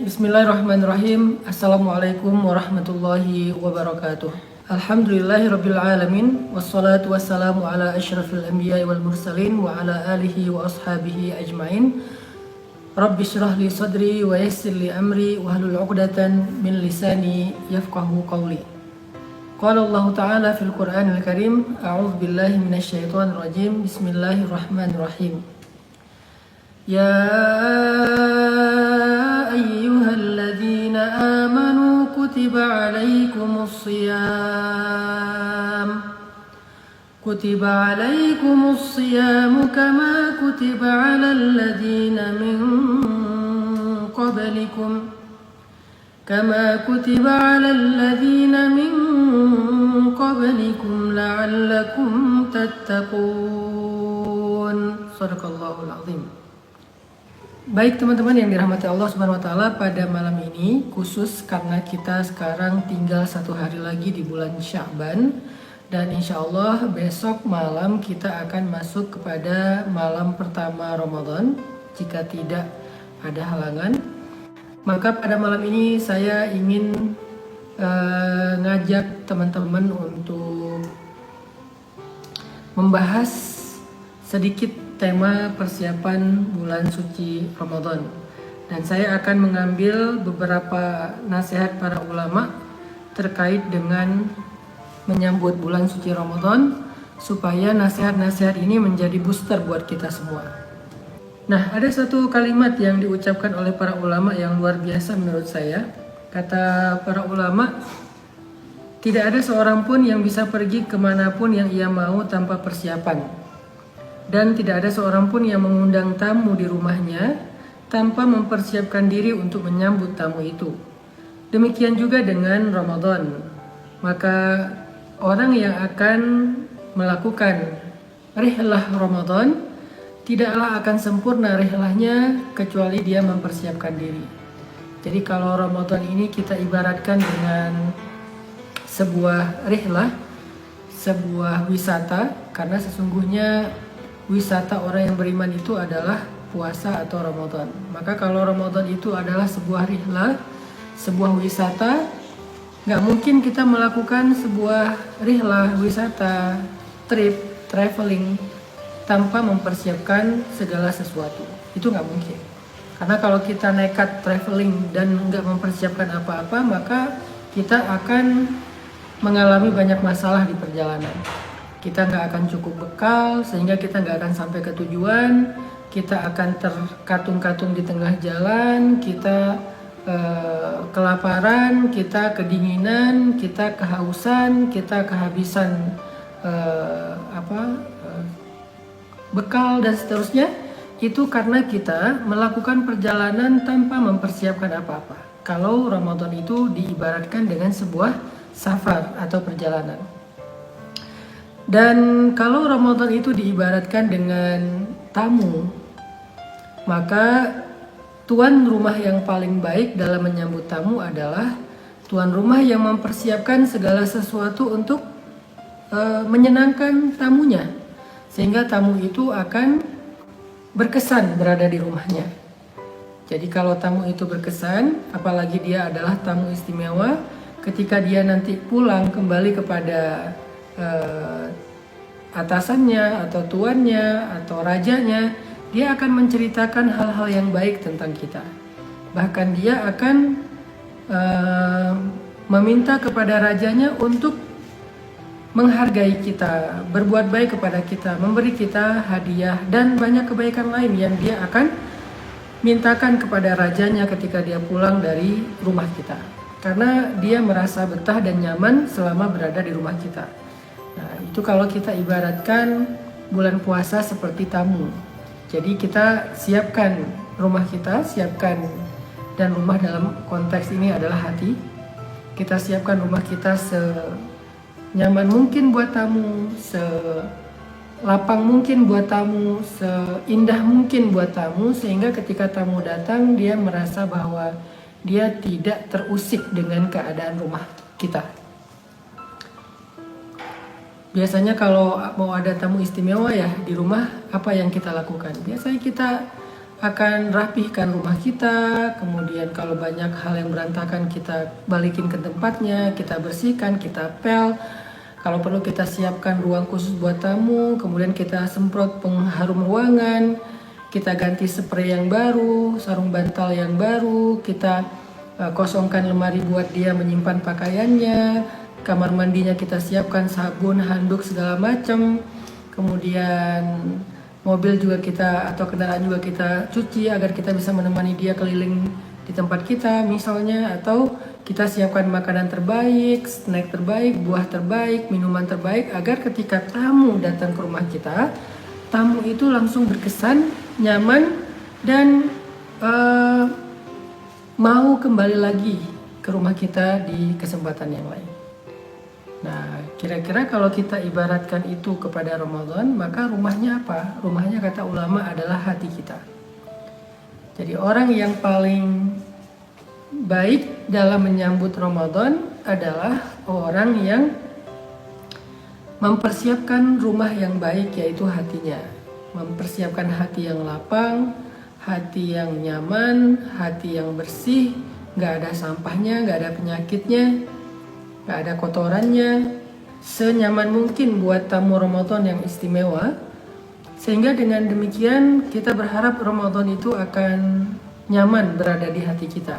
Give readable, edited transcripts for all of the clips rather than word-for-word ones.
Bismillahirrahmanirrahim. Assalamualaikum warahmatullahi wabarakatuh. Alhamdulillahirabbil alamin wassalatu wassalamu ala asyrafil anbiya'i wal mursalin wa ala alihi wa ashabihi ajmain. Rabbi shrah li sadri wa yassir li amri wahlul 'uqdatan min lisani yafqahu qawli. Qala Allah Ta'ala fil Qur'anil Karim, a'udzu billahi minasy syaithanir rajim. Bismillahirrahmanirrahim. Ya ayyuhalladzina amanu kutiba alaikumus siyam kama kutiba alal ladzina min qablikum la'allakum tattaqun. Shadaqallahul azim. Baik teman-teman yang dirahmati Allah Subhanahu wa Ta'ala, pada malam ini khusus karena kita sekarang tinggal 1 hari lagi di bulan Sya'ban, dan insya Allah besok malam kita akan masuk kepada malam pertama Ramadan jika tidak ada halangan. Maka pada malam ini saya ingin ngajak teman-teman untuk membahas sedikit tema persiapan bulan suci Ramadan, dan saya akan mengambil beberapa nasihat para ulama terkait dengan menyambut bulan suci Ramadan, supaya nasihat-nasihat ini menjadi booster buat kita semua. Nah, ada satu kalimat yang diucapkan oleh para ulama yang luar biasa menurut saya. Kata para ulama, tidak ada seorang pun yang bisa pergi kemanapun yang ia mau tanpa persiapan. Dan tidak ada seorang pun yang mengundang tamu di rumahnya tanpa mempersiapkan diri untuk menyambut tamu itu. Demikian juga dengan Ramadan. Maka orang yang akan melakukan rihlah Ramadan tidaklah akan sempurna rihlahnya kecuali dia mempersiapkan diri. Jadi kalau Ramadan ini kita ibaratkan dengan sebuah rihlah, sebuah wisata, karena sesungguhnya wisata orang yang beriman itu adalah puasa atau Ramadan. Maka kalau Ramadan itu adalah sebuah rihlah, sebuah wisata, nggak mungkin kita melakukan sebuah rihlah, wisata, trip, traveling tanpa mempersiapkan segala sesuatu. Itu nggak mungkin. Karena kalau kita nekat traveling dan nggak mempersiapkan apa-apa, maka kita akan mengalami banyak masalah di perjalanan. Kita nggak akan cukup bekal, sehingga kita nggak akan sampai ke tujuan. Kita akan terkatung-katung di tengah jalan, kita kelaparan, kita kedinginan, kita kehausan, kita kehabisan bekal dan seterusnya. Itu karena kita melakukan perjalanan tanpa mempersiapkan apa-apa. Kalau Ramadan itu diibaratkan dengan sebuah safar atau perjalanan. Dan kalau Ramadan itu diibaratkan dengan tamu, maka tuan rumah yang paling baik dalam menyambut tamu adalah tuan rumah yang mempersiapkan segala sesuatu untuk menyenangkan tamunya, sehingga tamu itu akan berkesan berada di rumahnya. Jadi kalau tamu itu berkesan, apalagi dia adalah tamu istimewa, ketika dia nanti pulang kembali kepada atasannya atau tuannya atau rajanya, dia akan menceritakan hal-hal yang baik tentang kita. Bahkan dia akan meminta kepada rajanya untuk menghargai kita, berbuat baik kepada kita, memberi kita hadiah dan banyak kebaikan lain yang dia akan mintakan kepada rajanya ketika dia pulang dari rumah kita. Karena dia merasa betah dan nyaman selama berada di rumah kita. Nah, itu kalau kita ibaratkan bulan puasa seperti tamu. Jadi kita siapkan rumah kita, dan rumah dalam konteks ini adalah hati. Kita siapkan rumah kita senyaman mungkin buat tamu, selapang mungkin buat tamu, seindah mungkin buat tamu, sehingga ketika tamu datang dia merasa bahwa dia tidak terusik dengan keadaan rumah kita. Biasanya kalau mau ada tamu istimewa ya di rumah, apa yang kita lakukan? Biasanya kita akan rapihkan rumah kita. Kemudian kalau banyak hal yang berantakan kita balikin ke tempatnya, kita bersihkan, kita pel. Kalau perlu kita siapkan ruang khusus buat tamu, kemudian kita semprot pengharum ruangan, kita ganti spray yang baru, sarung bantal yang baru, kita kosongkan lemari buat dia menyimpan pakaiannya, kamar mandinya kita siapkan sabun, handuk segala macam. Kemudian mobil juga kita atau kendaraan juga kita cuci agar kita bisa menemani dia keliling di tempat kita misalnya, atau kita siapkan makanan terbaik, snack terbaik, buah terbaik, minuman terbaik agar ketika tamu datang ke rumah kita, tamu itu langsung berkesan, nyaman, dan mau kembali lagi ke rumah kita di kesempatan yang lain. Nah, kira-kira kalau kita ibaratkan itu kepada Ramadan, maka rumahnya apa? Rumahnya kata ulama adalah hati kita. Jadi orang yang paling baik dalam menyambut Ramadan adalah orang yang mempersiapkan rumah yang baik, yaitu hatinya. Mempersiapkan hati yang lapang, hati yang nyaman, hati yang bersih, gak ada sampahnya, gak ada penyakitnya, gak ada kotorannya, senyaman mungkin buat tamu Ramadan yang istimewa. Sehingga dengan demikian kita berharap Ramadan itu akan nyaman berada di hati kita.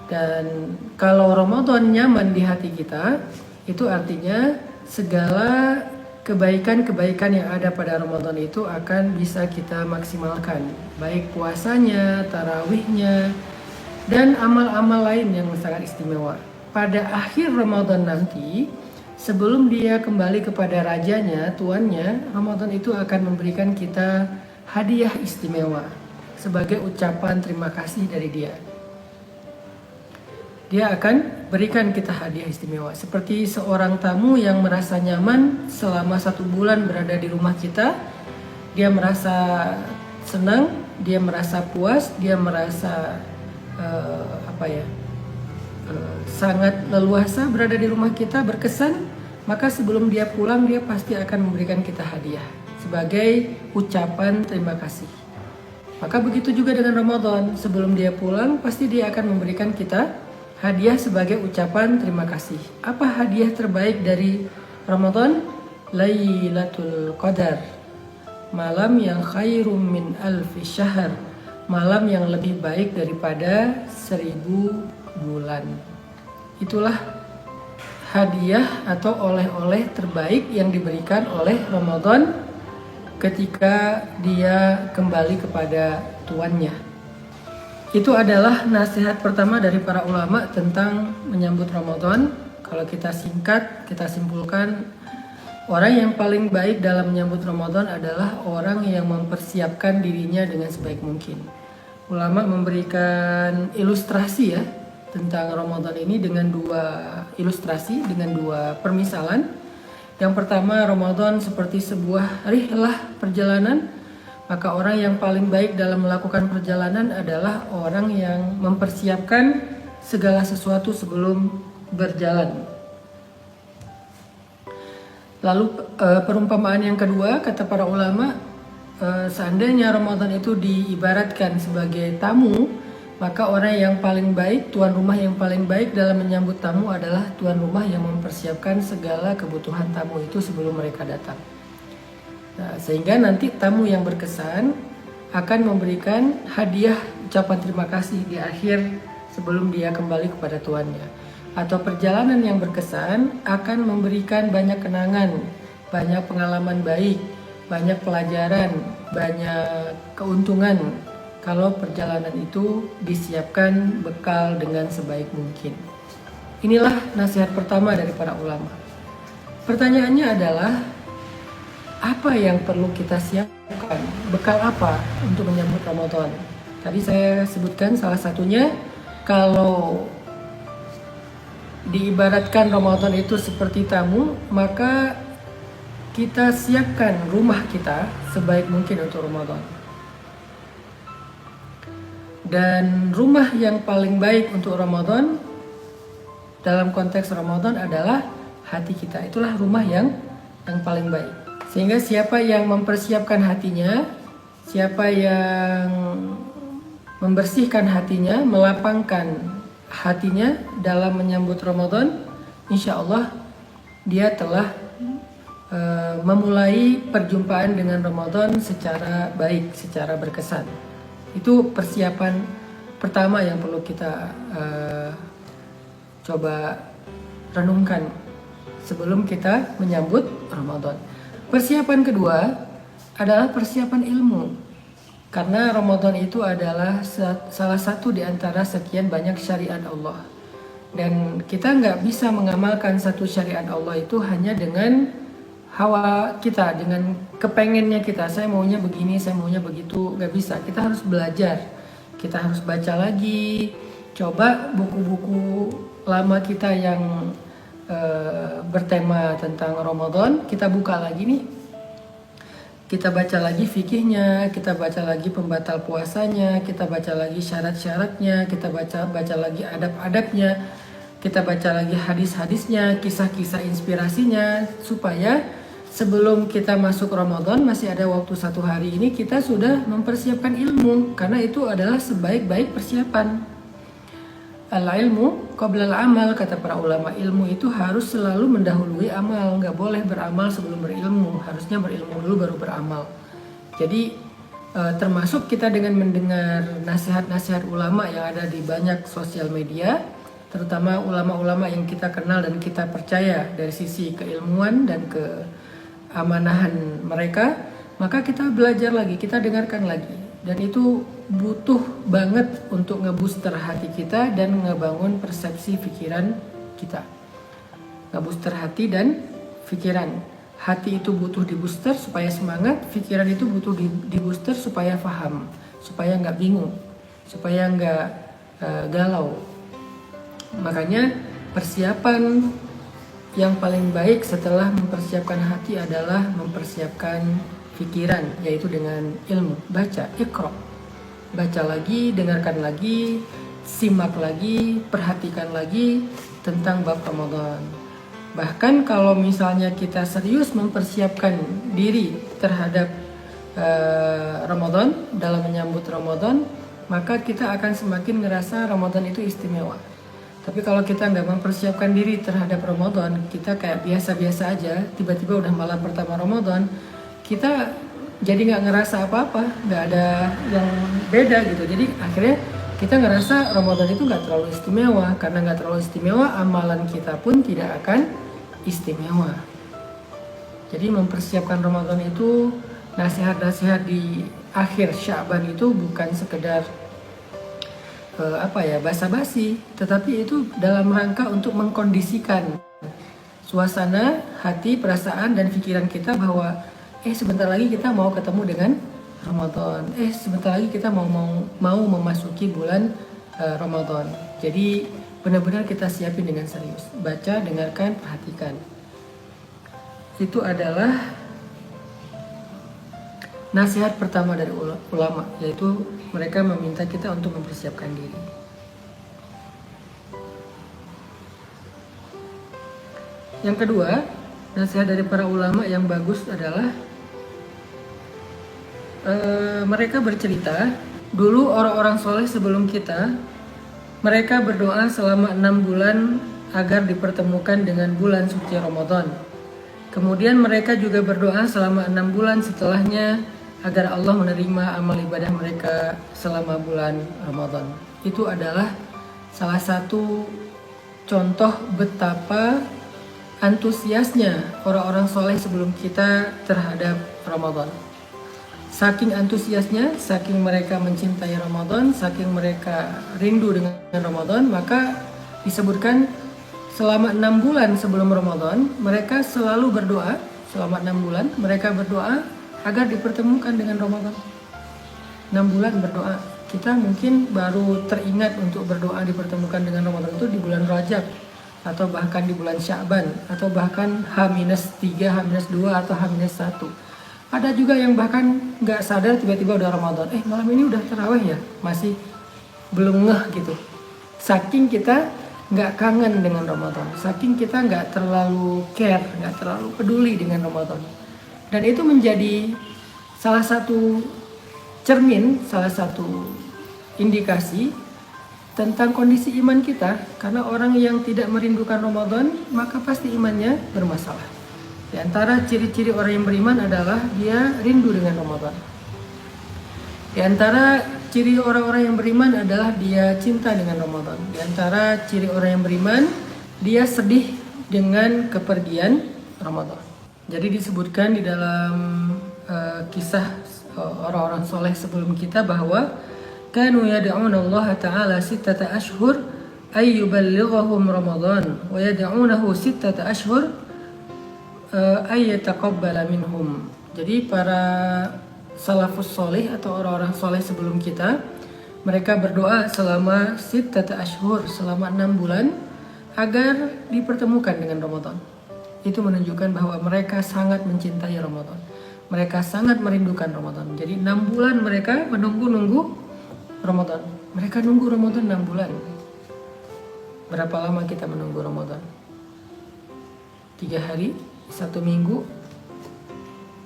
Dan kalau Ramadan nyaman di hati kita, itu artinya segala kebaikan-kebaikan yang ada pada Ramadan itu akan bisa kita maksimalkan, baik puasanya, tarawihnya, dan amal-amal lain yang sangat istimewa. Pada akhir Ramadan nanti, sebelum dia kembali kepada rajanya, tuannya, Ramadan itu akan memberikan kita hadiah istimewa sebagai ucapan terima kasih dari dia. Dia akan berikan kita hadiah istimewa, seperti seorang tamu yang merasa nyaman selama 1 bulan berada di rumah kita. Dia merasa senang, dia merasa puas, dia merasa sangat leluasa berada di rumah kita, berkesan. Maka sebelum dia pulang, dia pasti akan memberikan kita hadiah sebagai ucapan terima kasih. Maka begitu juga dengan Ramadan, sebelum dia pulang pasti dia akan memberikan kita hadiah sebagai ucapan terima kasih. Apa hadiah terbaik dari Ramadan? Lailatul Qadar, malam yang khairum min alfi syahr, malam yang lebih baik daripada 1000 bulan. Itulah hadiah atau oleh-oleh terbaik yang diberikan oleh Ramadan ketika dia kembali kepada tuannya. Itu adalah nasihat pertama dari para ulama tentang menyambut Ramadan. Kalau kita singkat, kita simpulkan, orang yang paling baik dalam menyambut Ramadan adalah orang yang mempersiapkan dirinya dengan sebaik mungkin. Ulama memberikan ilustrasi ya tentang Ramadan ini dengan 2 ilustrasi, dengan 2 permisalan. Yang pertama, Ramadan seperti sebuah rihlah perjalanan. Maka orang yang paling baik dalam melakukan perjalanan adalah orang yang mempersiapkan segala sesuatu sebelum berjalan. Lalu perumpamaan yang kedua, kata para ulama, seandainya Ramadan itu diibaratkan sebagai tamu, maka orang yang paling baik, tuan rumah yang paling baik dalam menyambut tamu adalah tuan rumah yang mempersiapkan segala kebutuhan tamu itu sebelum mereka datang. Nah, sehingga nanti tamu yang berkesan akan memberikan hadiah ucapan terima kasih di akhir sebelum dia kembali kepada tuannya. Atau perjalanan yang berkesan akan memberikan banyak kenangan, banyak pengalaman baik, banyak pelajaran, banyak keuntungan kalau perjalanan itu disiapkan bekal dengan sebaik mungkin. Inilah nasihat pertama dari para ulama. Pertanyaannya adalah, apa yang perlu kita siapkan? Bekal apa untuk menyambut Ramadan? Tadi saya sebutkan salah satunya, kalau diibaratkan Ramadan itu seperti tamu, maka kita siapkan rumah kita sebaik mungkin untuk Ramadan. Dan rumah yang paling baik untuk Ramadan dalam konteks Ramadan adalah hati kita. Itulah rumah yang paling baik. Sehingga siapa yang mempersiapkan hatinya Siapa yang membersihkan hatinya, melapangkan hatinya dalam menyambut Ramadan, insya Allah dia telah memulai perjumpaan dengan Ramadan secara baik, secara berkesan. Itu persiapan pertama yang perlu kita coba renungkan sebelum kita menyambut Ramadan. Persiapan kedua adalah persiapan ilmu. Karena Ramadan itu adalah salah satu di antara sekian banyak syariat Allah. Dan kita nggak bisa mengamalkan satu syariat Allah itu hanya dengan hawa kita, dengan kepengennya kita. Saya maunya begini, saya maunya begitu, nggak bisa. Kita harus belajar, kita harus baca lagi. Coba buku-buku lama kita yang bertema tentang Ramadan, kita buka lagi nih. Kita baca lagi fikihnya, kita baca lagi pembatal puasanya, kita baca lagi syarat-syaratnya, kita baca lagi adab-adabnya, kita baca lagi hadis-hadisnya, kisah-kisah inspirasinya, supaya sebelum kita masuk Ramadan, masih ada waktu 1 hari ini, kita sudah mempersiapkan ilmu, karena itu adalah sebaik-baik persiapan. Al-ilmu qabla al-amal, kata para ulama. Ilmu itu harus selalu mendahului amal, nggak boleh beramal sebelum berilmu, harusnya berilmu dulu baru beramal. Jadi termasuk kita dengan mendengar nasihat-nasihat ulama yang ada di banyak sosial media, terutama ulama-ulama yang kita kenal dan kita percaya dari sisi keilmuan dan keamanahan mereka, maka kita belajar lagi, kita dengarkan lagi. Dan itu butuh banget untuk ngebooster hati kita dan ngebangun persepsi pikiran kita. Ngebooster hati dan pikiran. Hati itu butuh dibooster supaya semangat, pikiran itu butuh dibooster supaya paham, supaya nggak bingung, supaya nggak galau. Makanya persiapan yang paling baik setelah mempersiapkan hati adalah mempersiapkan pikiran, yaitu dengan ilmu. Baca, iqra, baca lagi, dengarkan lagi, simak lagi, perhatikan lagi tentang bab Ramadan. Bahkan kalau misalnya kita serius mempersiapkan diri terhadap Ramadan, dalam menyambut Ramadan, maka kita akan semakin ngerasa Ramadan itu istimewa. Tapi kalau kita nggak mempersiapkan diri terhadap Ramadan, kita kayak biasa-biasa aja, tiba-tiba udah malam pertama Ramadan, kita jadi nggak ngerasa apa-apa, nggak ada yang beda gitu. Jadi akhirnya kita ngerasa Ramadan itu nggak terlalu istimewa. Karena nggak terlalu istimewa, amalan kita pun tidak akan istimewa. Jadi mempersiapkan Ramadan itu, nasihat-nasihat di akhir Sya'ban itu bukan sekedar basa-basi, tetapi itu dalam rangka untuk mengkondisikan suasana, hati, perasaan, dan pikiran kita bahwa sebentar lagi kita mau ketemu dengan Ramadan. Sebentar lagi kita mau memasuki bulan Ramadan. Jadi benar-benar kita siapin dengan serius. Baca, dengarkan, perhatikan. Itu adalah nasihat pertama dari ulama, yaitu mereka meminta kita untuk mempersiapkan diri. Yang kedua, nasihat dari para ulama yang bagus adalah mereka bercerita, dulu orang-orang soleh sebelum kita, mereka berdoa selama 6 bulan agar dipertemukan dengan bulan suci Ramadan. Kemudian mereka juga berdoa selama 6 bulan setelahnya agar Allah menerima amal ibadah mereka selama bulan Ramadan. Itu adalah salah satu contoh betapa antusiasnya orang-orang soleh sebelum kita terhadap Ramadan. Saking antusiasnya, saking mereka mencintai Ramadan, saking mereka rindu dengan Ramadan, maka disebutkan selama 6 bulan sebelum Ramadan, mereka selalu berdoa. Selama 6 bulan, mereka berdoa agar dipertemukan dengan Ramadan. 6 bulan berdoa. Kita mungkin baru teringat untuk berdoa dipertemukan dengan Ramadan itu di bulan Rajab, atau bahkan di bulan Sya'ban, atau bahkan H-3, H-2, atau H-1. Ada juga yang bahkan nggak sadar tiba-tiba udah Ramadan. Malam ini udah tarawih ya? Masih belum ngeh gitu. Saking kita nggak kangen dengan Ramadan. Saking kita nggak terlalu care, nggak terlalu peduli dengan Ramadan. Dan itu menjadi salah satu cermin, salah satu indikasi tentang kondisi iman kita. Karena orang yang tidak merindukan Ramadan, maka pasti imannya bermasalah. Di antara ciri-ciri orang yang beriman adalah dia rindu dengan Ramadan. Di antara ciri orang-orang yang beriman adalah dia cinta dengan Ramadan. Di antara ciri orang yang beriman, dia sedih dengan kepergian Ramadan. Jadi disebutkan di dalam kisah orang-orang soleh sebelum kita bahwa kanu yad'una Allah Ta'ala sittata ashhur ay yuballighahum Ramadan wa yad'unahu sittata ashhur ay yataqabbala minhum. Jadi para salafus soleh atau orang-orang soleh sebelum kita, mereka berdoa selama sittata ashhur, selama 6 bulan agar dipertemukan dengan Ramadan. Itu menunjukkan bahwa mereka sangat mencintai Ramadan. Mereka sangat merindukan Ramadan. Jadi 6 bulan mereka menunggu Ramadan. Mereka nunggu Ramadan 6 bulan. Berapa lama kita menunggu Ramadan? 3 hari, 1 minggu,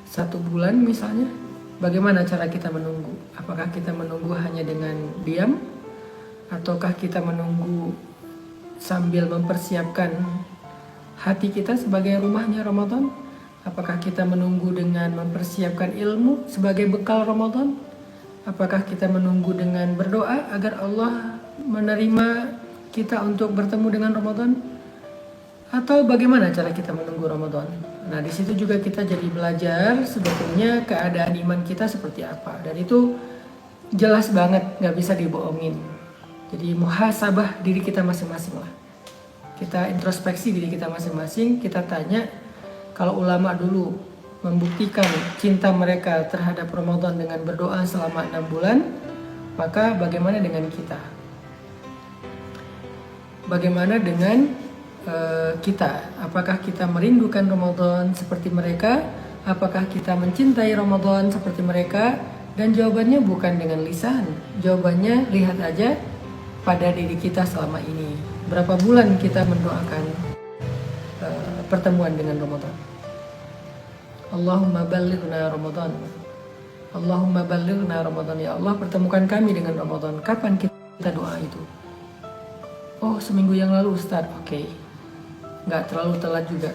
1 bulan misalnya. Bagaimana cara kita menunggu? Apakah kita menunggu hanya dengan diam? Ataukah kita menunggu sambil mempersiapkan hati kita sebagai rumahnya Ramadan? Apakah kita menunggu dengan mempersiapkan ilmu sebagai bekal Ramadan? Apakah kita menunggu dengan berdoa agar Allah menerima kita untuk bertemu dengan Ramadan? Atau bagaimana cara kita menunggu Ramadan? Nah, di situ juga kita jadi belajar sebetulnya keadaan iman kita seperti apa. Dan itu jelas banget, nggak bisa dibohongin. Jadi muhasabah diri kita masing-masing lah. Kita introspeksi diri kita masing-masing, kita tanya, kalau ulama dulu membuktikan cinta mereka terhadap Ramadan dengan berdoa selama 6 bulan, maka bagaimana dengan kita? Bagaimana dengan kita? Apakah kita merindukan Ramadan seperti mereka? Apakah kita mencintai Ramadan seperti mereka? Dan jawabannya bukan dengan lisan. Jawabannya lihat aja pada diri kita selama ini. Berapa bulan kita mendoakan pertemuan dengan Ramadan? Allahumma ballighna Ramadan. Allahumma ballighna Ramadan. Ya Allah, pertemukan kami dengan Ramadan. Kapan kita doa itu? Oh, seminggu yang lalu Ustaz. Oke. Nggak terlalu telat juga.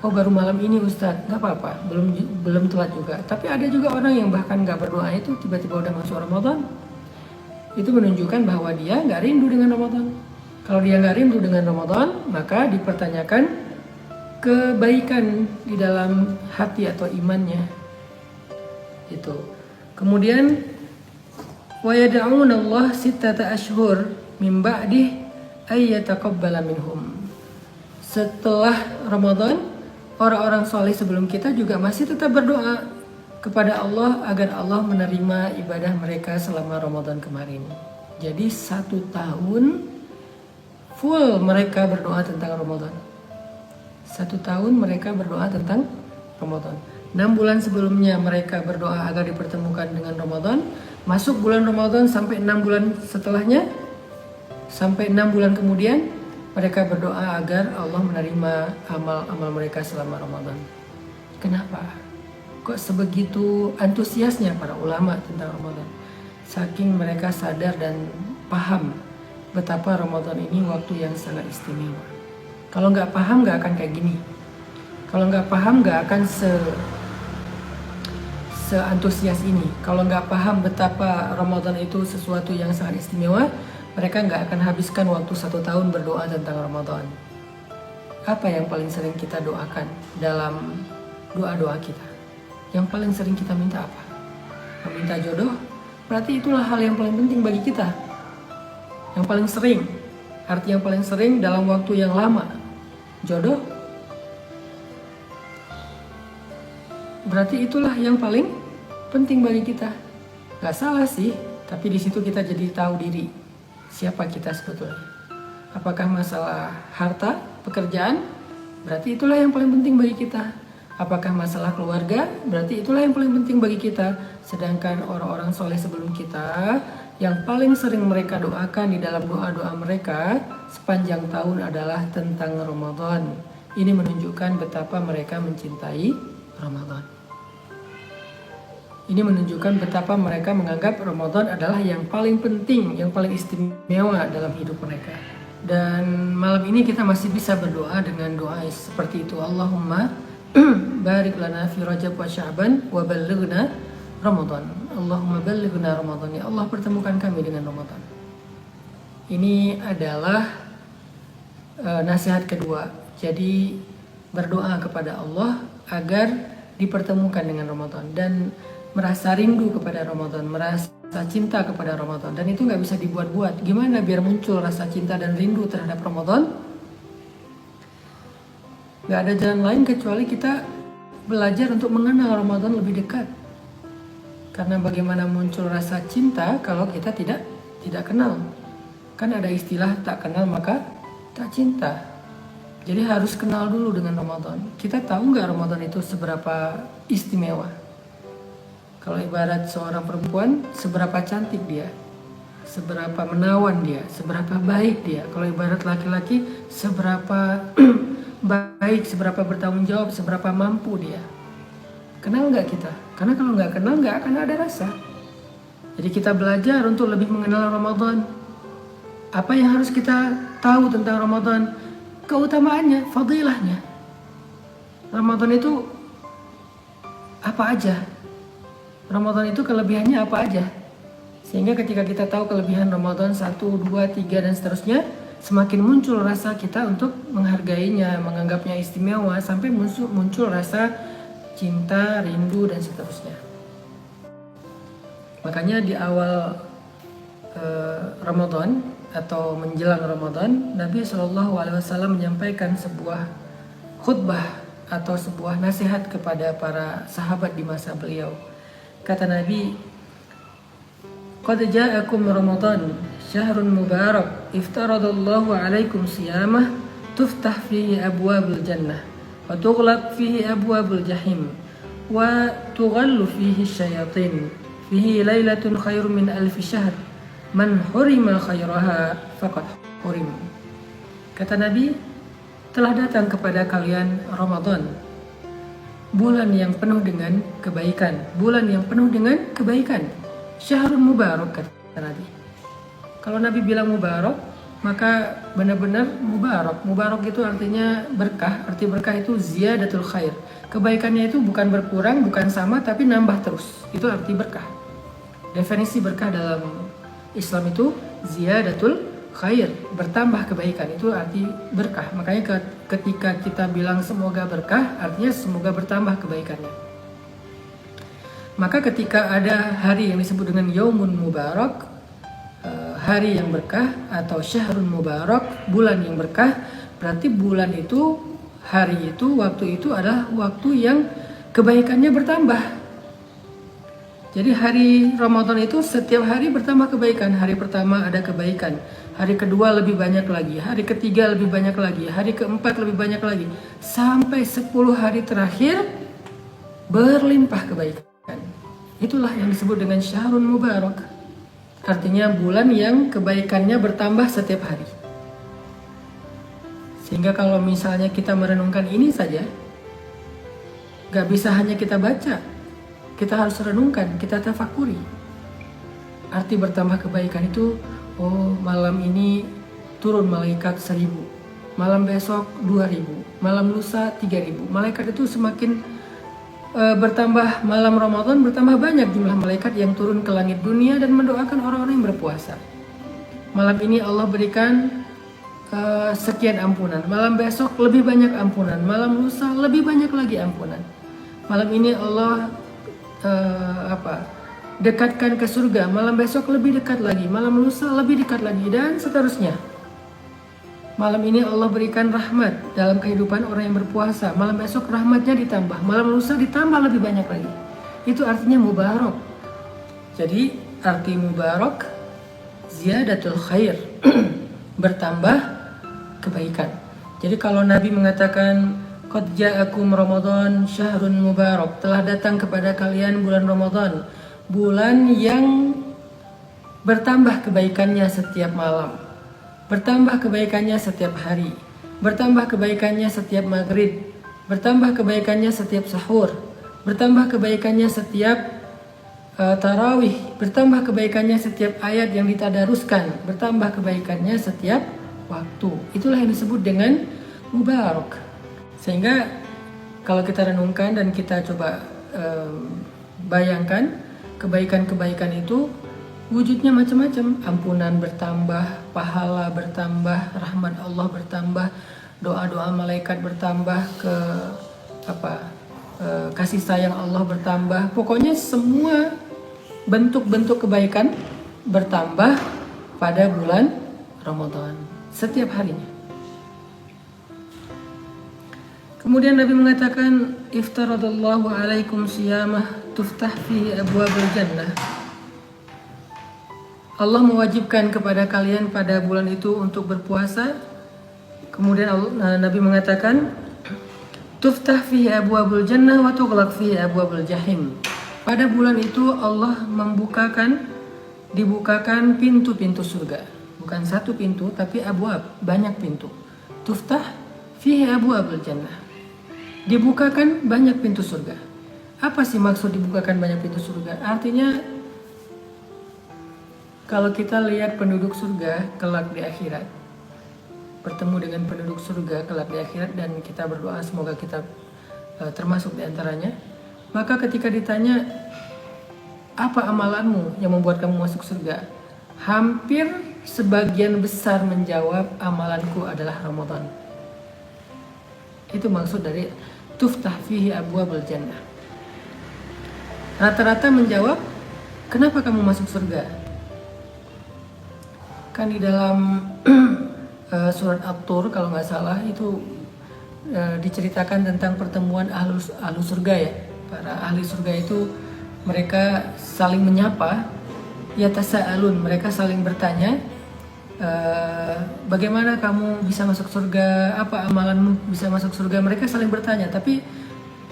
Oh, baru malam ini Ustaz. Nggak apa-apa, belum telat juga. Tapi ada juga orang yang bahkan nggak berdoa itu tiba-tiba udah masuk Ramadan. Itu menunjukkan bahwa dia nggak rindu dengan Ramadan. Kalau dia nggak rindu dengan Ramadan, maka dipertanyakan kebaikan di dalam hati atau imannya. Itu. Kemudian wa yad'una Allah sittata ashhur min ba'dih ay yataqabbala minhum. Setelah Ramadan, orang-orang soleh sebelum kita juga masih tetap berdoa kepada Allah agar Allah menerima ibadah mereka selama Ramadan kemarin. Jadi 1 tahun full mereka berdoa tentang Ramadan. 1 tahun mereka berdoa tentang Ramadan. 6 bulan sebelumnya mereka berdoa agar dipertemukan dengan Ramadan. Masuk bulan Ramadan sampai 6 bulan setelahnya, sampai 6 bulan kemudian mereka berdoa agar Allah menerima amal-amal mereka selama Ramadan. Kenapa? Kok sebegitu antusiasnya para ulama tentang Ramadan? Saking mereka sadar dan paham betapa Ramadan ini waktu yang sangat istimewa. Kalau nggak paham nggak akan kayak gini. Kalau nggak paham nggak akan seantusias ini. Kalau nggak paham betapa Ramadan itu sesuatu yang sangat istimewa, mereka nggak akan habiskan waktu 1 tahun berdoa tentang Ramadan. Apa yang paling sering kita doakan dalam doa-doa kita? Yang paling sering kita minta apa? Meminta jodoh? Berarti itulah hal yang paling penting bagi kita. Yang paling sering, arti yang paling sering dalam waktu yang lama. Jodoh? Berarti itulah yang paling penting bagi kita. Gak salah sih, tapi di situ kita jadi tahu diri. Siapa kita sebetulnya? Apakah masalah harta, pekerjaan? Berarti itulah yang paling penting bagi kita. Apakah masalah keluarga? Berarti itulah yang paling penting bagi kita. Sedangkan orang-orang soleh sebelum kita, yang paling sering mereka doakan di dalam doa-doa mereka sepanjang tahun adalah tentang Ramadan. Ini menunjukkan betapa mereka mencintai Ramadan. Ini menunjukkan betapa mereka menganggap Ramadan adalah yang paling penting, yang paling istimewa dalam hidup mereka. Dan malam ini kita masih bisa berdoa dengan doa seperti itu. Allahumma barik lana fi Rajab wa Sya'ban wa ballighna Ramadan. Allahumma ballighna Ramadan. Ya Allah, pertemukan kami dengan Ramadan. Ini adalah nasihat kedua. Jadi berdoa kepada Allah agar dipertemukan dengan Ramadan dan merasa rindu kepada Ramadan, merasa cinta kepada Ramadan. Dan itu nggak bisa dibuat-buat. Gimana biar muncul rasa cinta dan rindu terhadap Ramadan? Nggak ada jalan lain kecuali kita belajar untuk mengenal Ramadan lebih dekat. Karena bagaimana muncul rasa cinta kalau kita tidak kenal? Kan ada istilah tak kenal maka tak cinta. Jadi harus kenal dulu dengan Ramadan. Kita tahu nggak Ramadan itu seberapa istimewa? Kalau ibarat seorang perempuan, seberapa cantik dia, seberapa menawan dia, seberapa baik dia. Kalau ibarat laki-laki, seberapa baik, seberapa bertanggung jawab, seberapa mampu dia. Kenal nggak kita? Karena kalau nggak kenal, nggak akan ada rasa. Jadi kita belajar untuk lebih mengenal Ramadan. Apa yang harus kita tahu tentang Ramadan? Keutamaannya, fadilahnya. Ramadan itu apa aja? Ramadan itu kelebihannya apa aja? Sehingga ketika kita tahu kelebihan Ramadan 1, 2, 3 dan seterusnya, semakin muncul rasa kita untuk menghargainya, menganggapnya istimewa, sampai muncul rasa cinta, rindu dan seterusnya. Makanya di awal Ramadan atau menjelang Ramadan, Nabi SAW menyampaikan sebuah khutbah atau sebuah nasihat kepada para sahabat di masa beliau. Kata Nabi, "Qad ja'akum Ramadan, syahrun mubarak, iftaradallahu alaikum siyamah, tuftah fihi abwabul jannah, wa tughlaq fihi abwabul jahim, wa tughallu fihi syayatin, fihi lailatun khairun min alfi syahr, man hurima khairaha faqad hurim." Kata Nabi, telah datang kepada kalian Ramadan, bulan yang penuh dengan kebaikan, bulan yang penuh dengan kebaikan, syahrun mubarak, kata Nabi. Kalau Nabi bilang mubarak, maka benar-benar mubarak. Mubarak itu artinya berkah. Arti berkah itu ziyadatul khair. Kebaikannya itu bukan berkurang, bukan sama, tapi nambah terus. Itu arti berkah. Definisi berkah dalam Islam itu ziyadatul khair, bertambah kebaikan, itu arti berkah. Makanya ketika kita bilang semoga berkah, artinya semoga bertambah kebaikannya. Maka ketika ada hari yang disebut dengan Yaumun Mubarak, hari yang berkah atau Syahrun Mubarak, bulan yang berkah, berarti bulan itu, hari itu, waktu itu adalah waktu yang kebaikannya bertambah. Jadi hari Ramadan itu setiap hari bertambah kebaikan. Hari pertama ada kebaikan, hari kedua lebih banyak lagi, hari ketiga lebih banyak lagi, hari keempat lebih banyak lagi, sampai 10 hari terakhir berlimpah kebaikan. Itulah yang disebut dengan Syahrun Mubarak. Artinya bulan yang kebaikannya bertambah setiap hari. Sehingga kalau misalnya kita merenungkan ini saja, gak bisa hanya kita baca, kita harus renungkan, kita tafakuri. Arti bertambah kebaikan itu, oh malam ini turun malaikat 1000, malam besok 2000, malam lusa 3000. Malaikat itu semakin bertambah, malam Ramadan bertambah banyak jumlah malaikat yang turun ke langit dunia dan mendoakan orang-orang yang berpuasa. Malam ini Allah berikan sekian ampunan, malam besok lebih banyak ampunan, malam lusa lebih banyak lagi ampunan. Malam ini Allah dekatkan ke surga, malam besok lebih dekat lagi, malam lusa lebih dekat lagi, dan seterusnya. Malam ini Allah berikan rahmat dalam kehidupan orang yang berpuasa, malam besok rahmatnya ditambah, malam lusa ditambah lebih banyak lagi. Itu artinya mubarak. Jadi arti mubarak ziyadatul khair, bertambah kebaikan. Jadi kalau Nabi mengatakan qad ja'akum Ramadan syahrun mubarak, telah datang kepada kalian bulan Ramadan, bulan yang bertambah kebaikannya setiap malam, bertambah kebaikannya setiap hari, bertambah kebaikannya setiap maghrib, bertambah kebaikannya setiap sahur, bertambah kebaikannya setiap tarawih, bertambah kebaikannya setiap ayat yang ditadaruskan, bertambah kebaikannya setiap waktu. Itulah yang disebut dengan mubarak. Sehingga kalau kita renungkan dan kita coba bayangkan, kebaikan-kebaikan itu wujudnya macam-macam. Ampunan bertambah, pahala bertambah, rahmat Allah bertambah, doa-doa malaikat bertambah, kasih sayang Allah bertambah. Pokoknya semua bentuk-bentuk kebaikan bertambah pada bulan Ramadan setiap harinya. Kemudian Nabi mengatakan, iftaradallahu alaikum siyamah tuftah fihi abwabul jannah. Allah mewajibkan kepada kalian pada bulan itu untuk berpuasa. Kemudian Nabi mengatakan, tuftah fihi abwabul jannah wa tughlaq fihi abwabul jahim. Pada bulan itu Allah dibukakan pintu-pintu surga. Bukan satu pintu, tapi abwab, banyak pintu. Tuftah fihi abwabul jannah. Dibukakan banyak pintu surga. Apa sih maksud dibukakan banyak pintu surga? Artinya, kalau kita lihat penduduk surga kelak di akhirat, bertemu dengan penduduk surga kelak di akhirat, dan kita berdoa semoga kita termasuk di antaranya. Maka ketika ditanya, apa amalanmu yang membuat kamu masuk surga? Hampir sebagian besar menjawab, amalanku adalah Ramadan. Itu maksud dari tuftah fihi abwabul jannah. Rata-rata menjawab, kenapa kamu masuk surga? Kan di dalam surat At-Tur kalau nggak salah itu diceritakan tentang pertemuan ahlu surga ya. Para ahli surga itu mereka saling menyapa, yatasa'alun, mereka saling bertanya, bagaimana kamu bisa masuk surga, apa amalanmu bisa masuk surga. Mereka saling bertanya, tapi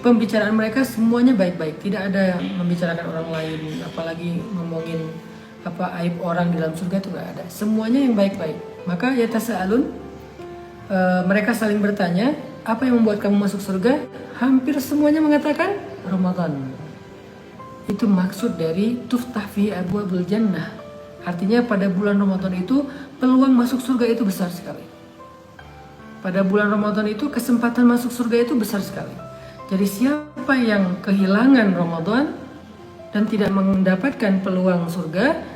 pembicaraan mereka semuanya baik-baik, tidak ada yang membicarakan orang lain, apalagi ngomongin aib orang di dalam surga, itu nggak ada. Semuanya yang baik-baik. Maka yatasa'alun, mereka saling bertanya, apa yang membuat kamu masuk surga? Hampir semuanya mengatakan Ramadan. Itu maksud dari tuftah fi abwabul jannah. Artinya pada bulan Ramadan itu peluang masuk surga itu besar sekali. Pada bulan Ramadan itu kesempatan masuk surga itu besar sekali. Jadi siapa yang kehilangan Ramadan dan tidak mendapatkan peluang surga,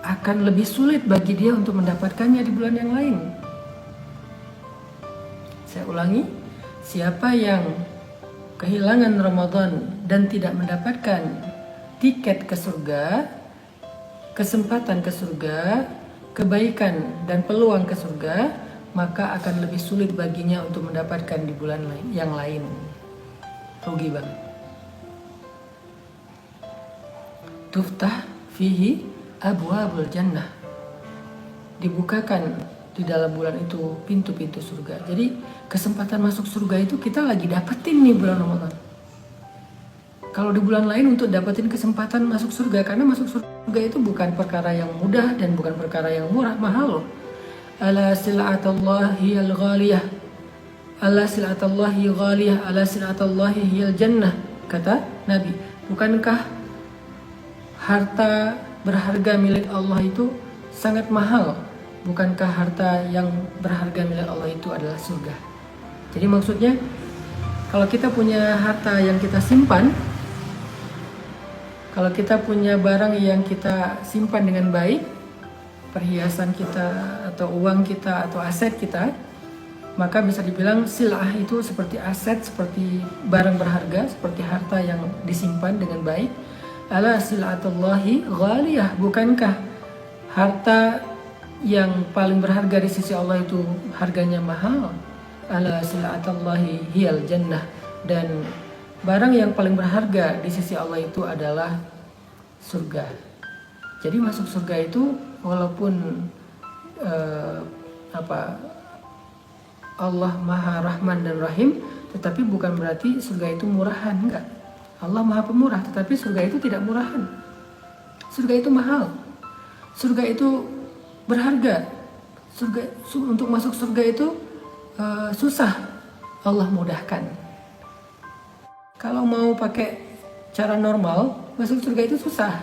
akan lebih sulit bagi dia untuk mendapatkannya di bulan yang lain. Saya ulangi, siapa yang kehilangan Ramadan dan tidak mendapatkan tiket ke surga, kesempatan ke surga, kebaikan dan peluang ke surga, maka akan lebih sulit baginya untuk mendapatkan di bulan yang lain. Rugi banget. Tuftah fihi abwabul jannah. Dibukakan di dalam bulan itu pintu-pintu surga. Jadi kesempatan masuk surga itu kita lagi dapetin nih bulan Ramadan. Kalau di bulan lain untuk dapetin kesempatan masuk surga, karena masuk surga itu bukan perkara yang mudah dan bukan perkara yang murah, mahal loh. Ala sil'atallahi al-ghaliyah. Ala sil'atallahi ghaliyah, ala sil'atallahi hiyal jannah. Kata Nabi, bukankah harta berharga milik Allah itu sangat mahal? Bukankah harta yang berharga milik Allah itu adalah surga? Jadi maksudnya, kalau kita punya harta yang kita simpan, kalau kita punya barang yang kita simpan dengan baik, perhiasan kita atau uang kita atau aset kita, maka bisa dibilang silah itu seperti aset, seperti barang berharga, seperti harta yang disimpan dengan baik. Ala sil'atullahi ghaliyah, bukankah harta yang paling berharga di sisi Allah itu harganya mahal? Ala sil'atullahi hiyal jannah, dan barang yang paling berharga di sisi Allah itu adalah surga. Jadi masuk surga itu walaupun Allah Maha Rahman dan Rahim, tetapi bukan berarti surga itu murahan, enggak. Allah Maha Pemurah, tetapi surga itu tidak murahan. Surga itu mahal. Surga itu berharga. Untuk masuk surga itu susah. Allah mudahkan. Kalau mau pakai cara normal, masuk surga itu susah.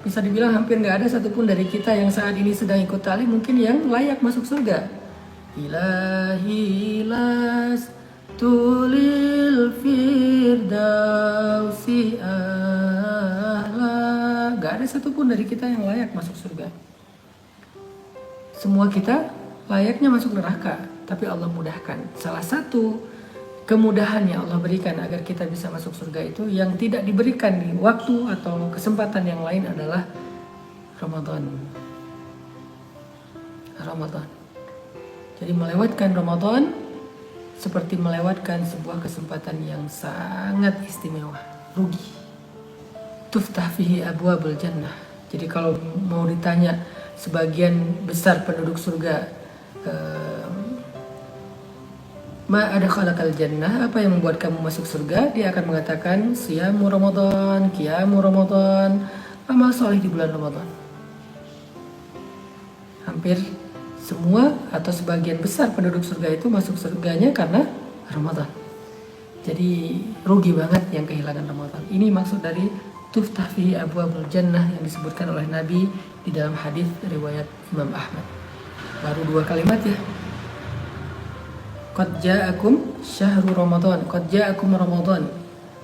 Bisa dibilang hampir nggak ada satupun dari kita yang saat ini sedang ikut talim mungkin yang layak masuk surga. Ilahi las tulil firdausi ahla. Gak ada satupun dari kita yang layak masuk surga. Semua kita layaknya masuk neraka, tapi Allah mudahkan. Salah satu kemudahan yang Allah berikan agar kita bisa masuk surga itu yang tidak diberikan di waktu atau kesempatan yang lain adalah Ramadan. Jadi melewatkan Ramadan seperti melewatkan sebuah kesempatan yang sangat istimewa, rugi. Tuftah fihi abwabul jannah. Jadi kalau mau ditanya sebagian besar penduduk surga, ma adkhalakal jannah, apa yang membuat kamu masuk surga? Dia akan mengatakan siyamu Ramadan, qiyamu Ramadan, amal soleh di bulan Ramadan. Hampir semua atau sebagian besar penduduk surga itu masuk surganya karena Ramadan. Jadi rugi banget yang kehilangan Ramadan. Ini maksud dari tuftah fihi abwabul jannah yang disebutkan oleh Nabi di dalam hadis riwayat Imam Ahmad. Baru 2 kalimat ya. Qad ja'akum syahrul Ramadan, qad ja'akum Ramadan,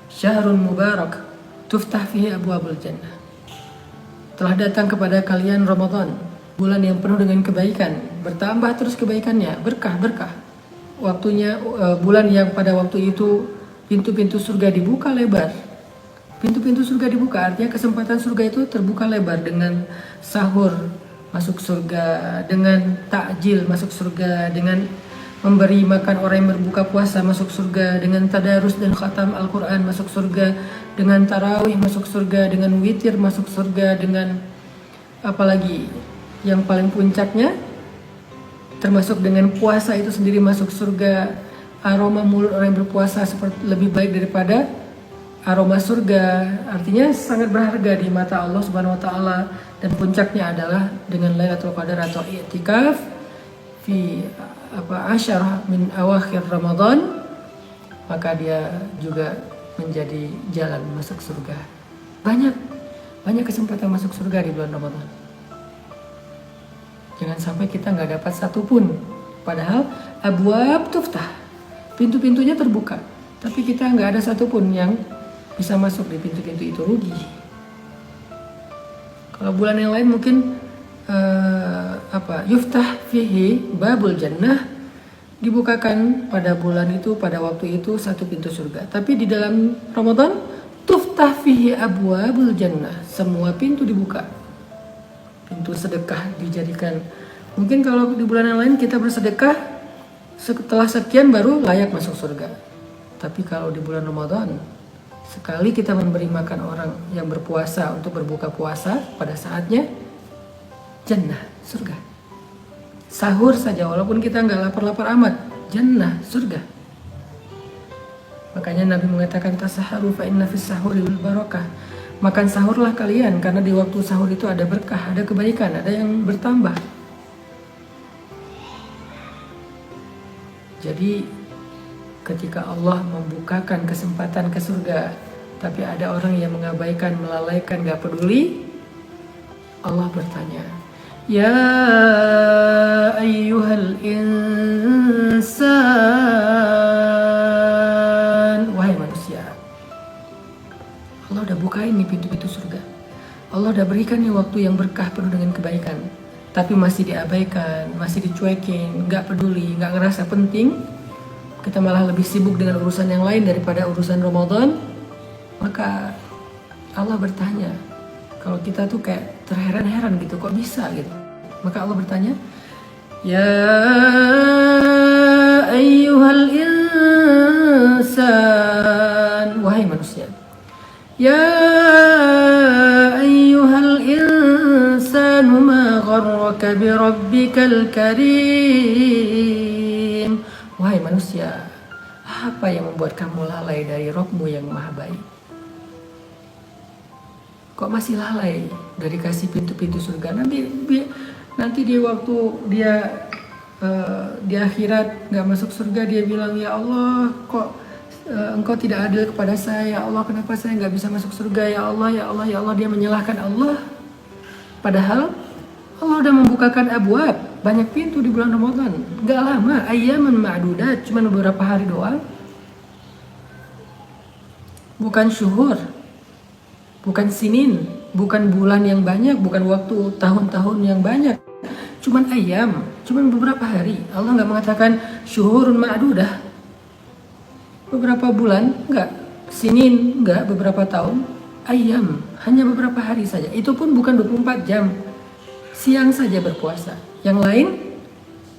syahrun mubarak, tuftah fihi abwabul jannah. Telah datang kepada kalian Ramadan, bulan yang penuh dengan kebaikan, bertambah terus kebaikannya, berkah. Waktunya bulan yang pada waktu itu pintu-pintu surga dibuka lebar. Pintu-pintu surga dibuka, artinya kesempatan surga itu terbuka lebar dengan sahur masuk surga, dengan takjil masuk surga, dengan memberi makan orang yang berbuka puasa masuk surga, dengan tadarus dan khatam Al-Quran masuk surga, dengan tarawih masuk surga, dengan witir masuk surga, dengan apalagi yang paling puncaknya termasuk dengan puasa itu sendiri masuk surga. Aroma mulut orang yang berpuasa seperti lebih baik daripada aroma surga, artinya sangat berharga di mata Allah Subhanahu wa taala. Dan puncaknya adalah dengan Lailatul Qadar atau i'tikaf fi asyarah min awakhir Ramadan, maka dia juga menjadi jalan masuk surga. Banyak kesempatan masuk surga di bulan Ramadan. Jangan sampai kita nggak dapat satupun. Padahal abwab tuftah, pintu-pintunya terbuka, tapi kita nggak ada satupun yang bisa masuk di pintu-pintu itu, rugi. Kalau bulan yang lain mungkin yuftah fihi babul jannah, dibukakan pada bulan itu, pada waktu itu satu pintu surga. Tapi di dalam Ramadan tuftah fihi abwabul jannah, semua pintu dibuka. Pintu sedekah dijadikan, mungkin kalau di bulan yang lain kita bersedekah setelah sekian baru layak masuk surga. Tapi kalau di bulan Ramadan, sekali kita memberi makan orang yang berpuasa untuk berbuka puasa pada saatnya, jannah, surga. Sahur saja walaupun kita nggak lapar-lapar amat, jannah, surga. Makanya Nabi mengatakan tasaharu fa inna fis sahuri wal barakah. Makan sahurlah kalian karena di waktu sahur itu ada berkah, ada kebaikan, ada yang bertambah. Jadi ketika Allah membukakan kesempatan ke surga, tapi ada orang yang mengabaikan, melalaikan, gak peduli, Allah bertanya, ya ayyuhal insan, wahai manusia. Allah udah bukain nih pintu-pintu surga. Allah udah berikan nih waktu yang berkah penuh dengan kebaikan, tapi masih diabaikan, masih dicuekin, gak peduli, gak ngerasa penting. Kita malah lebih sibuk dengan urusan yang lain daripada urusan Ramadan. Maka Allah bertanya, kalau kita tuh kayak terheran-heran gitu, kok bisa gitu. Maka Allah bertanya, ya ayyuhal insan, wahai manusia. Ya ayyuhal insan, ma gharraka bi rabbikal karim. Wahai manusia, apa yang membuat kamu lalai dari Rabb-Mu yang maha baik? Kok masih lalai dari kasih pintu-pintu surga? Nanti di waktu dia di akhirat nggak masuk surga, dia bilang, ya Allah, kok engkau tidak adil kepada saya, ya Allah, kenapa saya nggak bisa masuk surga, ya Allah, ya Allah, ya Allah. Dia menyalahkan Allah. Padahal Allah udah membukakan abwab, banyak pintu di bulan Ramadan. Nggak lama, ayyaman ma'dudat, cuma beberapa hari doang. Bukan syuhur, bukan sinin, bukan bulan yang banyak, bukan waktu tahun-tahun yang banyak. Cuman ayam, cuman beberapa hari. Allah nggak mengatakan syuhurun ma'dudah, beberapa bulan, enggak. Sinin, enggak. Beberapa tahun. Ayam, hanya beberapa hari saja. Itu pun bukan 24 jam. Siang saja berpuasa. Yang lain,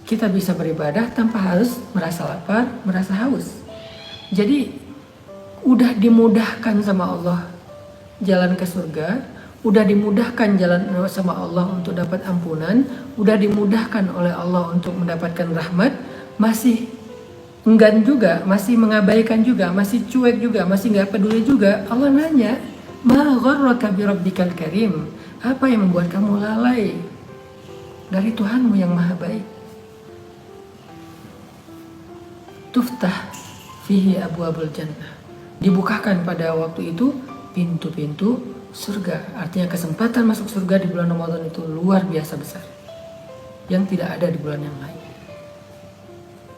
kita bisa beribadah tanpa harus merasa lapar, merasa haus. Jadi, udah dimudahkan sama Allah jalan ke surga, udah dimudahkan jalan sama Allah untuk dapat ampunan, udah dimudahkan oleh Allah untuk mendapatkan rahmat, masih enggan juga, masih mengabaikan juga, masih cuek juga, masih nggak peduli juga. Allah nanya, ma gharraka bi rabbikal karim, apa yang membuat kamu lalai dari Tuhanmu yang maha baik? Tuftah fihi abwabul jannah, dibukakan pada waktu itu pintu-pintu surga. Artinya kesempatan masuk surga di bulan Ramadan itu luar biasa besar, yang tidak ada di bulan yang lain.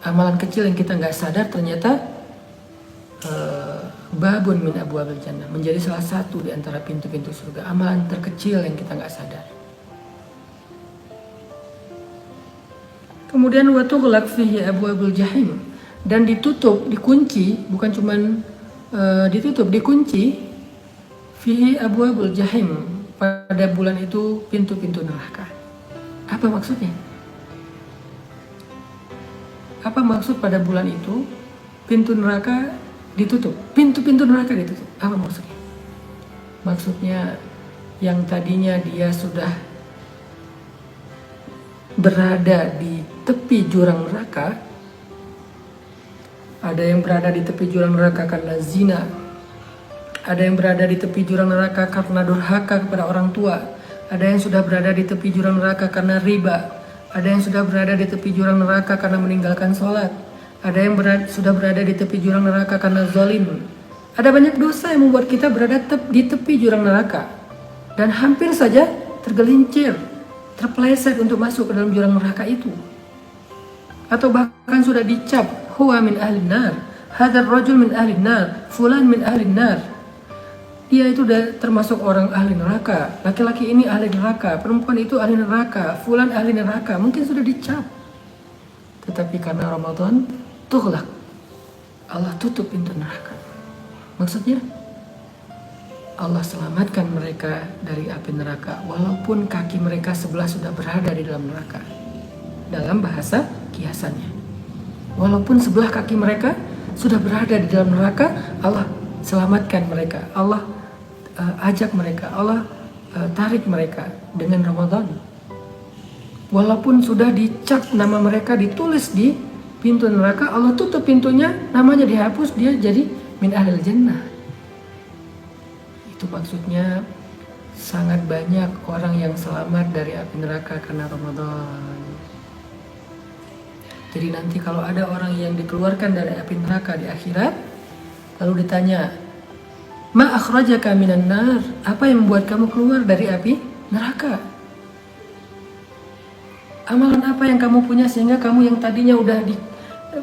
Amalan kecil yang kita nggak sadar ternyata babun min abwabil jannah, menjadi salah satu di antara pintu-pintu surga. Amalan terkecil yang kita nggak sadar. Kemudian wa tughlaq fihi abwabul jahim, dan ditutup, dikunci, bukan cuman ditutup, dikunci fihi abwabul jahim, pada bulan itu pintu-pintu neraka. Apa maksudnya? Apa maksud pada bulan itu pintu neraka ditutup? Pintu-pintu neraka ditutup. Apa maksudnya? Maksudnya yang tadinya dia sudah berada di tepi jurang neraka, ada yang berada di tepi jurang neraka karena zina, ada yang berada di tepi jurang neraka karena durhaka kepada orang tua, ada yang sudah berada di tepi jurang neraka karena riba, ada yang sudah berada di tepi jurang neraka karena meninggalkan sholat, ada yang sudah berada di tepi jurang neraka karena zalim. Ada banyak dosa yang membuat kita berada di tepi jurang neraka, dan hampir saja tergelincir, terpeleset untuk masuk ke dalam jurang neraka itu. Atau bahkan sudah dicap, huwa min ahlin nar, hadzal rajul min ahlin nar, fulan min ahlin nar. Dia itu udah termasuk orang ahli neraka, laki-laki ini ahli neraka, perempuan itu ahli neraka, fulan ahli neraka, mungkin sudah dicap. Tetapi karena Ramadan, tughlaq, Allah tutup pintu neraka. Maksudnya, Allah selamatkan mereka dari api neraka, walaupun kaki mereka sebelah sudah berada di dalam neraka. Dalam bahasa kiasannya, walaupun sebelah kaki mereka sudah berada di dalam neraka, Allah selamatkan mereka, Allah ajak mereka, Allah tarik mereka dengan Ramadan. Walaupun sudah dicap nama mereka, ditulis di pintu neraka, Allah tutup pintunya, namanya dihapus, dia jadi min ahlil jannah. Itu maksudnya sangat banyak orang yang selamat dari api neraka karena Ramadan. Jadi nanti kalau ada orang yang dikeluarkan dari api neraka di akhirat, lalu ditanya, ma akhrajaka minan nar, apa yang membuat kamu keluar dari api neraka? Amalan apa yang kamu punya sehingga kamu yang tadinya udah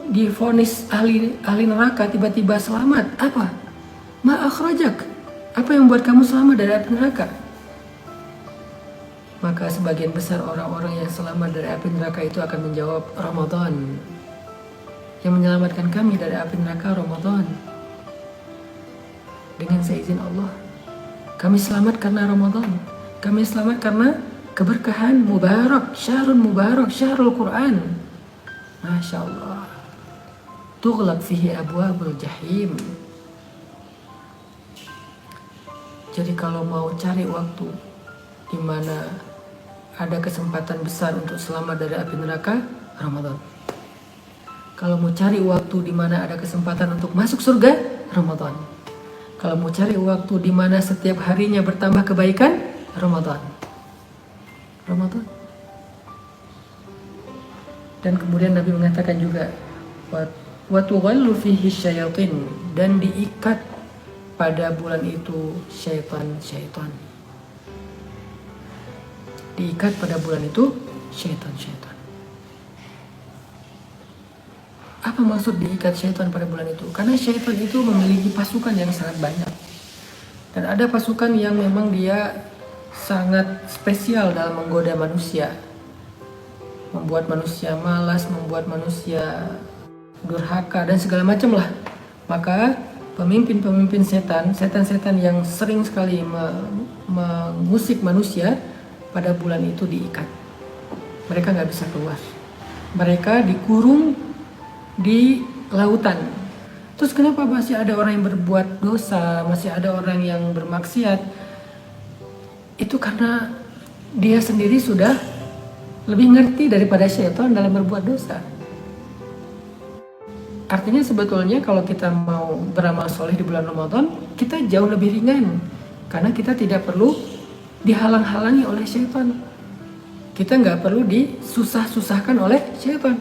divonis ahli neraka tiba-tiba selamat? Apa? Ma akhrajak, apa yang membuat kamu selamat dari api neraka? Maka sebagian besar orang-orang yang selamat dari api neraka itu akan menjawab, Ramadan. Yang menyelamatkan kami dari api neraka Ramadan. Dengan seizin Allah, kami selamat karena Ramadan. Kami selamat karena keberkahan mubarak, syahrul Quran. Masya Allah. Tughlaq fihi abwabul jahim. Jadi kalau mau cari waktu di mana ada kesempatan besar untuk selamat dari api neraka, Ramadan. Kalau mau cari waktu di mana ada kesempatan untuk masuk surga, Ramadan. Kalau mau cari waktu di mana setiap harinya bertambah kebaikan, Ramadan. Ramadan. Dan kemudian Nabi mengatakan juga, wa tughallu fihi syayatin, dan diikat pada bulan itu syaitan-syaitan. Diikat pada bulan itu syaitan-syaitan. Apa maksud diikat syaitan pada bulan itu? Karena syaitan itu memiliki pasukan yang sangat banyak. Dan ada pasukan yang memang dia sangat spesial dalam menggoda manusia. Membuat manusia malas, membuat manusia durhaka dan segala macam lah. Maka pemimpin-pemimpin setan-setan yang sering sekali mengusik manusia pada bulan itu diikat. Mereka nggak bisa keluar. Mereka dikurung di lautan. Terus kenapa masih ada orang yang berbuat dosa, masih ada orang yang bermaksiat? Itu karena dia sendiri sudah lebih ngerti daripada syaitan dalam berbuat dosa. Artinya sebetulnya kalau kita mau beramal soleh di bulan Ramadan, kita jauh lebih ringan. Karena kita tidak perlu dihalang-halangi oleh syaitan. Kita nggak perlu disusah-susahkan oleh syaitan.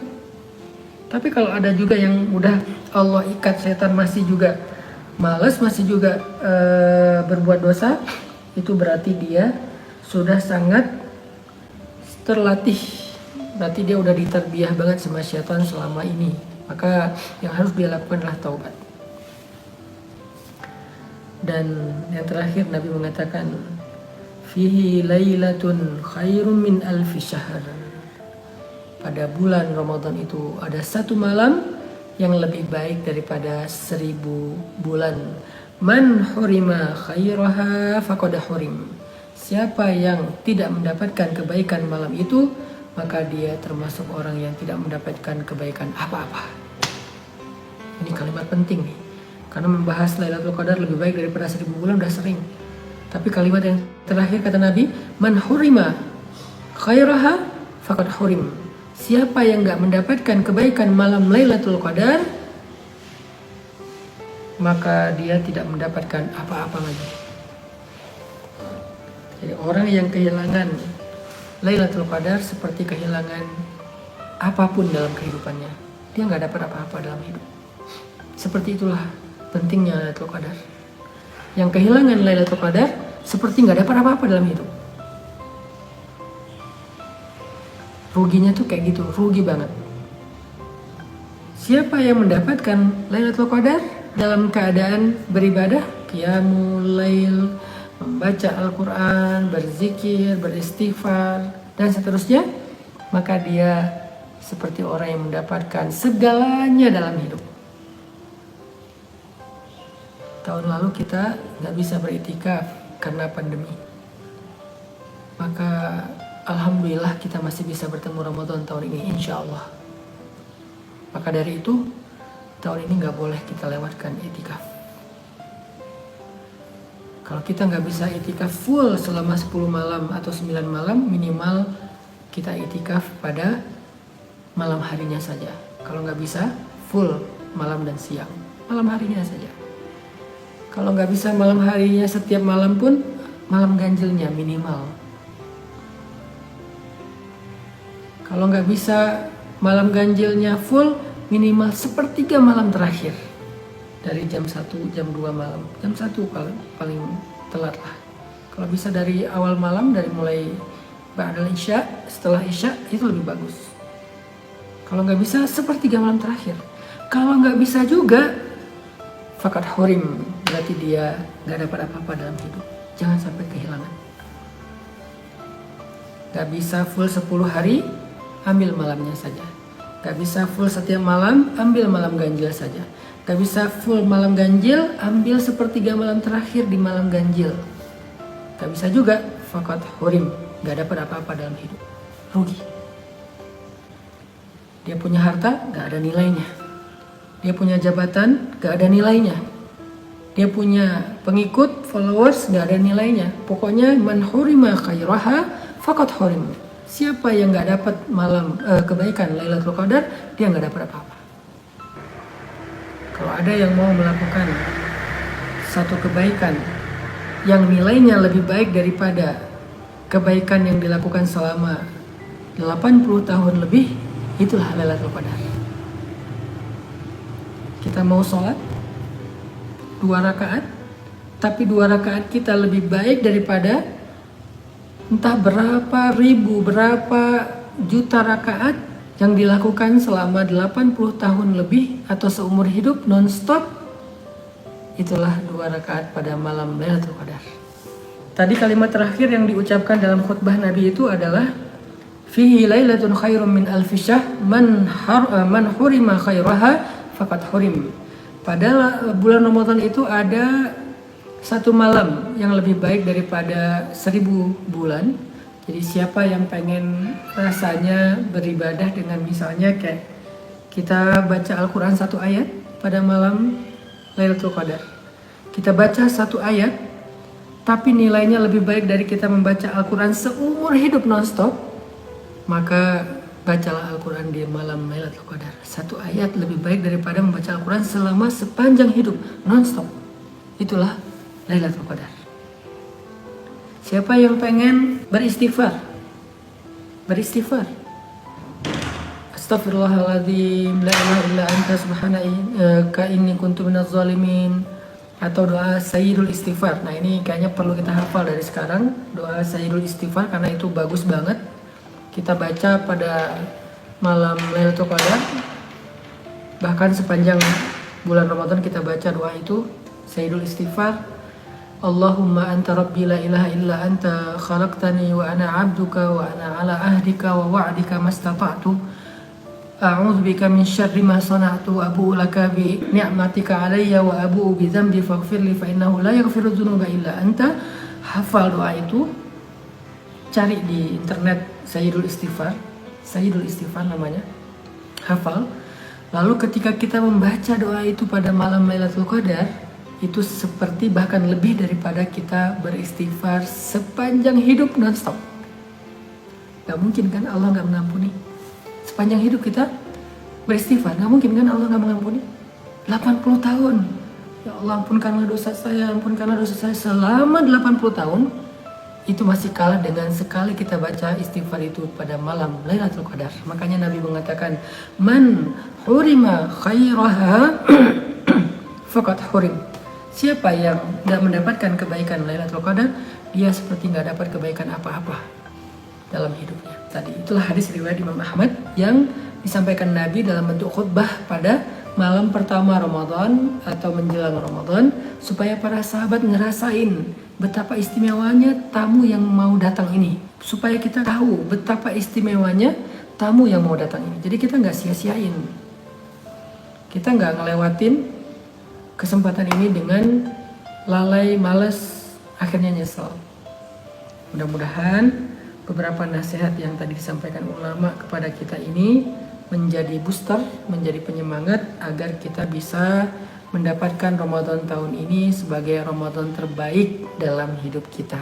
Tapi kalau ada juga yang udah Allah ikat, syaitan masih juga malas, masih juga berbuat dosa, itu berarti dia sudah sangat terlatih. Berarti dia udah diterbiah banget sama syaitan selama ini. Maka yang harus dia lakukan adalah taubat. Dan yang terakhir Nabi mengatakan, fihi lailatun khairum min alfi syahr. Pada bulan Ramadan itu ada satu malam yang lebih baik daripada 1000 bulan. Man hurima khairaha faqad hurim. Siapa yang tidak mendapatkan kebaikan malam itu, maka dia termasuk orang yang tidak mendapatkan kebaikan apa-apa. Ini kalimat penting nih. Karena membahas Lailatul Qadar lebih baik daripada 1000 bulan udah sering. Tapi kalimat yang terakhir kata Nabi, man hurima khairaha faqad hurim. Siapa yang gak mendapatkan kebaikan malam Lailatul Qadar, maka dia tidak mendapatkan apa-apa lagi. Jadi orang yang kehilangan Lailatul Qadar seperti kehilangan apapun dalam kehidupannya. Dia gak dapat apa-apa dalam hidup. Seperti itulah pentingnya Lailatul Qadar. Yang kehilangan Lailatul Qadar seperti gak dapat apa-apa dalam hidup. Ruginya tuh kayak gitu, rugi banget. Siapa yang mendapatkan Lailatul Qadar dalam keadaan beribadah, qiyamul lail, membaca Al-Quran, berzikir, beristighfar, dan seterusnya, maka dia seperti orang yang mendapatkan segalanya dalam hidup. Tahun lalu kita gak bisa beriktikaf karena pandemi. Maka alhamdulillah kita masih bisa bertemu Ramadan tahun ini, insya Allah. Maka dari itu, tahun ini gak boleh kita lewatkan itikaf. Kalau kita gak bisa itikaf full selama 10 malam atau 9 malam, minimal kita itikaf pada malam harinya saja. Kalau gak bisa, full malam dan siang, malam harinya saja. Kalau gak bisa malam harinya setiap malam pun, malam ganjilnya minimal. Kalau nggak bisa malam ganjilnya full, minimal sepertiga malam terakhir. Dari jam 1, jam 2 malam. Jam 1 paling telat lah. Kalau bisa dari awal malam, dari mulai ba'dal isya, setelah isya, itu lebih bagus. Kalau nggak bisa, sepertiga malam terakhir. Kalau nggak bisa juga, faqad hurim. Berarti dia nggak dapat apa-apa dalam hidup. Jangan sampai kehilangan. Nggak bisa full 10 hari, ambil malamnya saja. Gak bisa full setiap malam, ambil malam ganjil saja. Gak bisa full malam ganjil, ambil sepertiga malam terakhir di malam ganjil. Gak bisa juga, faqad hurim. Gak dapat apa-apa dalam hidup. Rugi. Dia punya harta, gak ada nilainya. Dia punya jabatan, gak ada nilainya. Dia punya pengikut, followers, gak ada nilainya. Pokoknya man hurima khairaha faqad hurim. Siapa yang nggak dapat malam kebaikan Lailatul Qadar, dia nggak dapat apa-apa. Kalau ada yang mau melakukan satu kebaikan yang nilainya lebih baik daripada kebaikan yang dilakukan selama 80 tahun lebih, itulah Lailatul Qadar. kita mau sholat 2 rakaat, tapi 2 rakaat kita lebih baik daripada entah berapa ribu, berapa juta rakaat yang dilakukan selama 80 tahun lebih atau seumur hidup non-stop. Itulah 2 rakaat pada malam Lailatul Qadar. Tadi kalimat terakhir yang diucapkan dalam khutbah Nabi itu adalah fihi lailatun khairum min alfi syahr man hurima khairaha faqad hurim. Pada bulan Ramadan itu ada 1 malam yang lebih baik daripada 1000 bulan. Jadi siapa yang pengen rasanya beribadah dengan misalnya kayak kita baca Al-Quran 1 ayat pada malam Lailatul Qadar. Kita baca 1 ayat, tapi nilainya lebih baik dari kita membaca Al-Quran seumur hidup non-stop, maka bacalah Al-Quran di malam Lailatul Qadar. 1 ayat lebih baik daripada membaca Al-Quran selama sepanjang hidup non-stop. Itulah Lailatul Qadar. Siapa yang pengen beristighfar? Astaghfirullahaladzim, la ilaha illa anta subhanaka inni kuntu minaz zalimin, atau doa Sayyidul Istighfar. Nah, ini kayaknya perlu kita hafal dari sekarang, doa Sayyidul Istighfar, karena itu bagus banget. Kita baca pada malam Lailatul Qadar. Bahkan sepanjang bulan Ramadan kita baca doa itu, Sayyidul Istighfar. Allahumma anta rabbi la ilaha illa anta khalaqtani wa ana abduka wa ana ala ahdika wa wa'dika mastata'tu a'udzu bika min syarri ma sana'tu abu'u laka bi ni'matika alayya wa abu'u bi dzambi faghfirli fa innahu la yaghfiru dzunuba illa anta. Hafal doa itu, cari di internet Sayyidul Istighfar namanya, hafal. Lalu ketika kita membaca doa itu pada malam Lailatul Qadar, itu seperti bahkan lebih daripada kita beristighfar sepanjang hidup non-stop. Gak mungkin kan Allah gak mengampuni? Sepanjang hidup kita beristighfar, gak mungkin kan Allah gak mengampuni? 80 tahun, ya Allah ampunkanlah dosa saya selama 80 tahun, itu masih kalah dengan sekali kita baca istighfar itu pada malam Lailatul Qadar. Makanya Nabi mengatakan, man hurima khairaha faqad hurim. Siapa yang tidak mendapatkan kebaikan Lailatul Qadar, dia seperti nggak dapat kebaikan apa-apa dalam hidupnya. Tadi itulah hadis riwayat Imam Ahmad yang disampaikan Nabi dalam bentuk khutbah pada malam pertama Ramadan atau menjelang Ramadan, supaya para sahabat ngerasain betapa istimewanya tamu yang mau datang ini, supaya kita tahu betapa istimewanya tamu yang mau datang ini. Jadi kita nggak sia-siain, kita nggak ngelewatin kesempatan ini dengan lalai, malas, akhirnya nyesel. Mudah-mudahan beberapa nasihat yang tadi disampaikan ulama kepada kita ini menjadi booster, menjadi penyemangat agar kita bisa mendapatkan Ramadan tahun ini sebagai Ramadan terbaik dalam hidup kita.